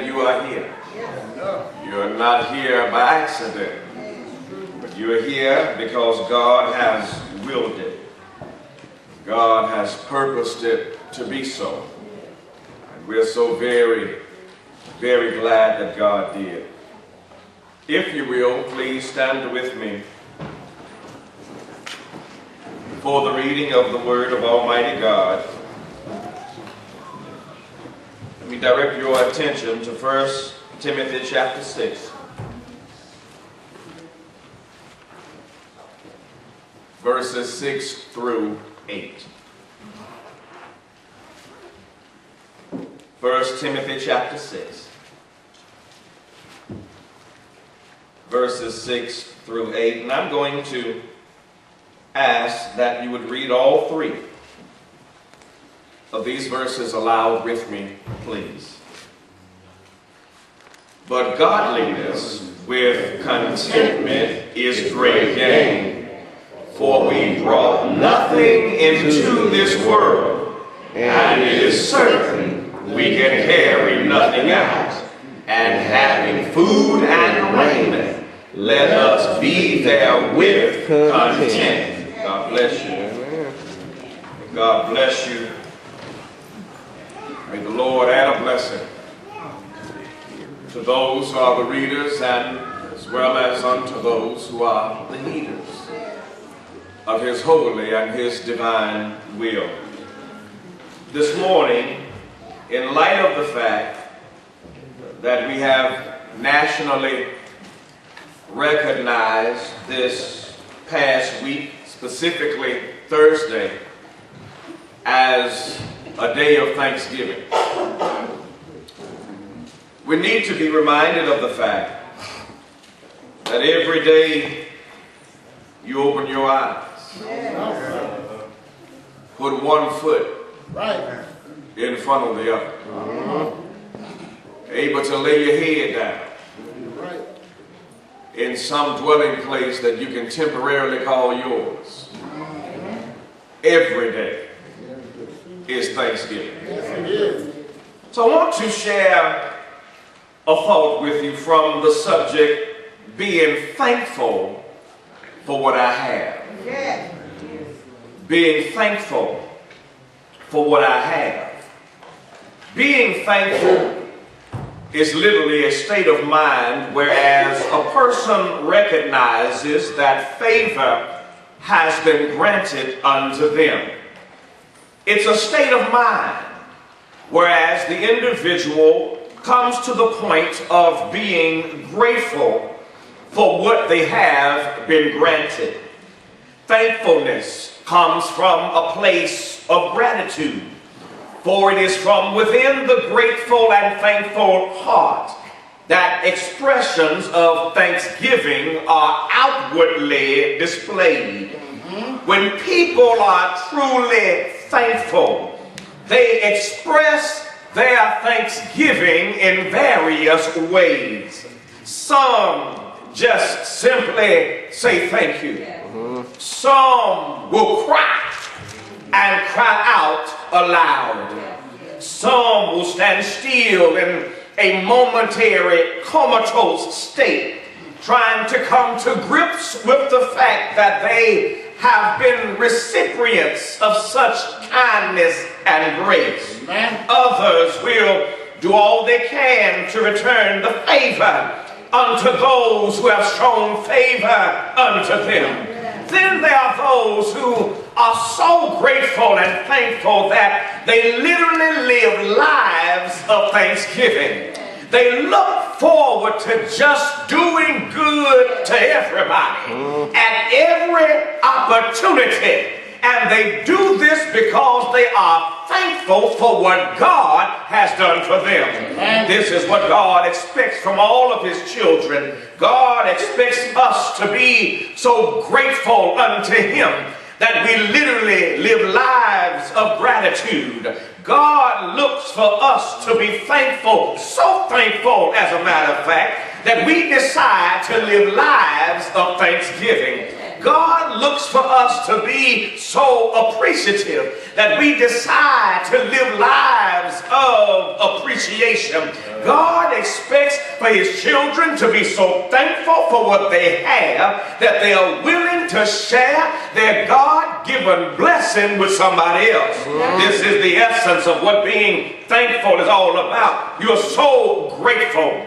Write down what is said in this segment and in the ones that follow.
You are here. You are not here by accident, but you are here because God has willed it. God has purposed it to be so. And we're so very, very glad that God did. If you will, please stand with me for the reading of the Word of Almighty God. Let me direct your attention to 1 Timothy chapter 6. Verses 6 through 8. 1 Timothy chapter 6. Verses 6 through 8. And I'm going to ask that you would read all three of these verses aloud with me, please. But godliness with contentment is great gain, for we brought nothing into this world, and it is certain we can carry nothing out. And having food and raiment, let us be therewith content. God bless you. God bless you. May the Lord add a blessing to those who are the readers and as well as unto those who are the heeders of His holy and His divine will. This morning, in light of the fact that we have nationally recognized this past week, specifically Thursday, as a day of Thanksgiving, we need to be reminded of the fact that every day you open your eyes, put one foot in front of the other, able to lay your head down in some dwelling place that you can temporarily call yours. Every day is Thanksgiving. So I want to share a thought with you from the subject, being thankful for what I have. Being thankful for what I have. Being thankful is literally a state of mind whereas a person recognizes that favor has been granted unto them. It's a state of mind, whereas the individual comes to the point of being grateful for what they have been granted. Thankfulness comes from a place of gratitude, for it is from within the grateful and thankful heart that expressions of thanksgiving are outwardly displayed. When people are truly thankful, they express their thanksgiving in various ways. Some just simply say thank you. Some will cry and cry out aloud. Some will stand still in a momentary comatose state, trying to come to grips with the fact that they have been recipients of such kindness and grace. Others will do all they can to return the favor unto those who have shown favor unto them. Then there are those who are so grateful and thankful that they literally live lives of thanksgiving. They look forward to just doing good to everybody at every opportunity. And they do this because they are thankful for what God has done for them. This is what God expects from all of His children. God expects us to be so grateful unto Him that we literally live lives of gratitude. God looks for us to be thankful, so thankful as a matter of fact, that we decide to live lives of thanksgiving. God looks for us to be so appreciative that we decide to live lives of appreciation. God expects for his children to be so thankful for what they have that they are willing to share their God-given blessing with somebody else. This is the essence of what being thankful is all about. You're so grateful.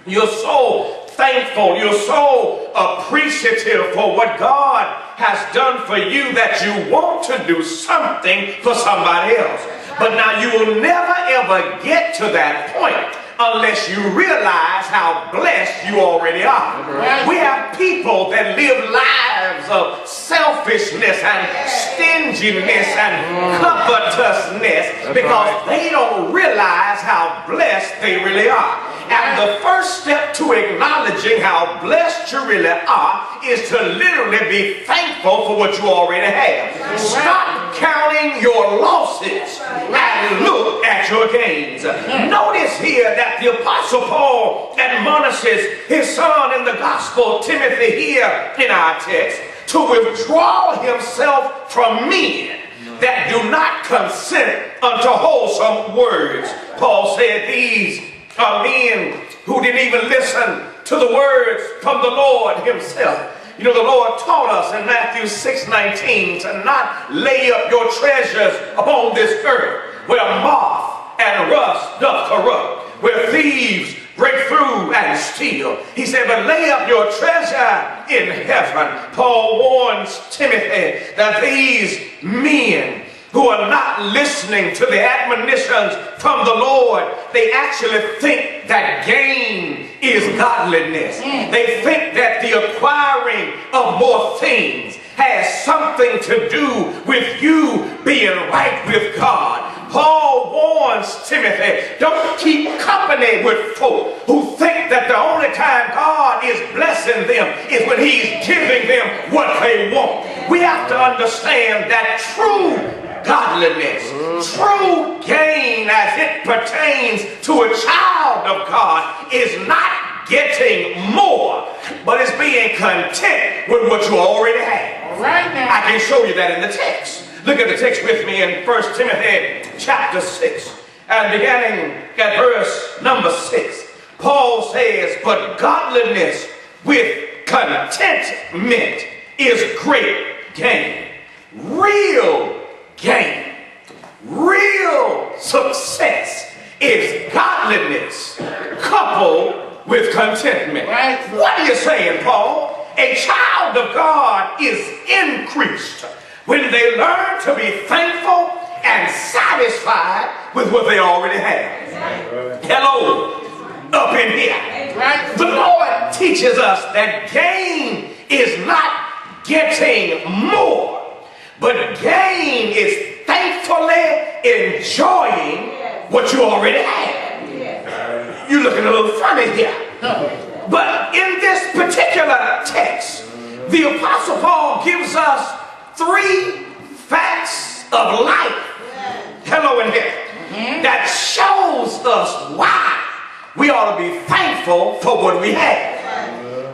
You're so thankful. You're so appreciative for what God has done for you that you want to do something for somebody else. But now you will never ever get to that point unless you realize how blessed you already are. We have people that live lives of selfishness and stinginess and covetousness because they don't realize how blessed they really are. And the first step to acknowledging how blessed you really are is to literally be thankful for what you already have. Stop counting your losses and look at your gains. Notice here that the Apostle Paul admonishes his son in the gospel, Timothy, here in our text, to withdraw himself from men that do not consent unto wholesome words. Paul said these are men who didn't even listen to the words from the Lord himself. You know, the Lord taught us in Matthew 6:19 to not lay up your treasures upon this earth where moth and rust doth corrupt, where thieves break through and steal. He said, but lay up your treasure in heaven. Paul warns Timothy that these men who are not listening to the admonitions from the Lord, they actually think that gain is godliness. They think that the acquiring of more things has something to do with you being right with God. Paul warns Timothy, don't keep company with folk who think that the only time God is blessing them is when he's giving them what they want. We have to understand that true godliness, true gain as it pertains to a child of God is not getting more, but it's being content with what you already have. All right now. I can show you that in the text. Look at the text with me in 1 Timothy chapter 6 and beginning at verse number 6. Paul says, but godliness with contentment is great gain. Real gain, real success is godliness coupled with contentment. Right. What are you saying, Paul? A child of God is increased when they learn to be thankful and satisfied with what they already have. Right. Hello, up in here. Right. The Lord teaches us that gain is not getting more, but gain is thankfully enjoying what you already have. You're looking a little funny here. But in this particular text, the Apostle Paul gives us 3 facts of life. Hello in here. That shows us why we ought to be thankful for what we have.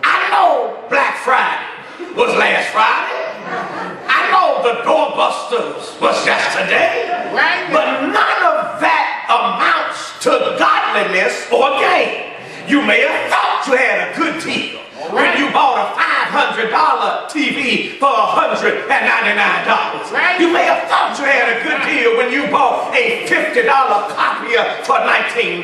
I know Black Friday was last Friday. I know the doorbusters was yesterday, but none of that amounts to godliness or gain. You may have thought you had a good deal when you bought a $500 TV for $199. You may have thought you had a good deal when you bought a $50 copier for $19,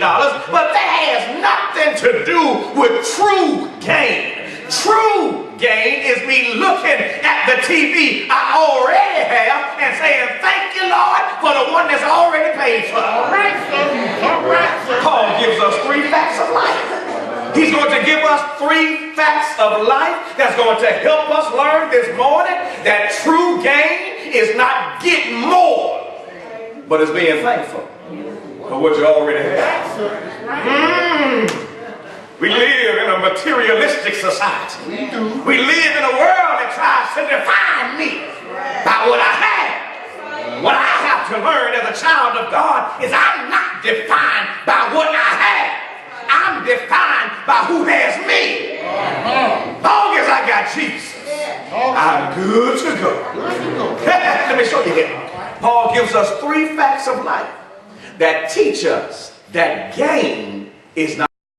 but that has nothing to do with true gain. True gain is me looking at the TV I already have and saying, thank you, Lord, for the one that's already paid for. All right, sir. All right, sir. Paul gives us 3 facts of life. He's going to give us 3 facts of life that's going to help us learn this morning that true gain is not getting more, but it's being thankful for what you already have. We live in a materialistic society. We live in a world that tries to define me by what I have. What I have to learn as a child of God is I'm not defined by what I have. I'm defined by who has me. Long as I got Jesus, I'm good to go. Let me show you here. Paul gives us 3 facts of life that teach us that gain is not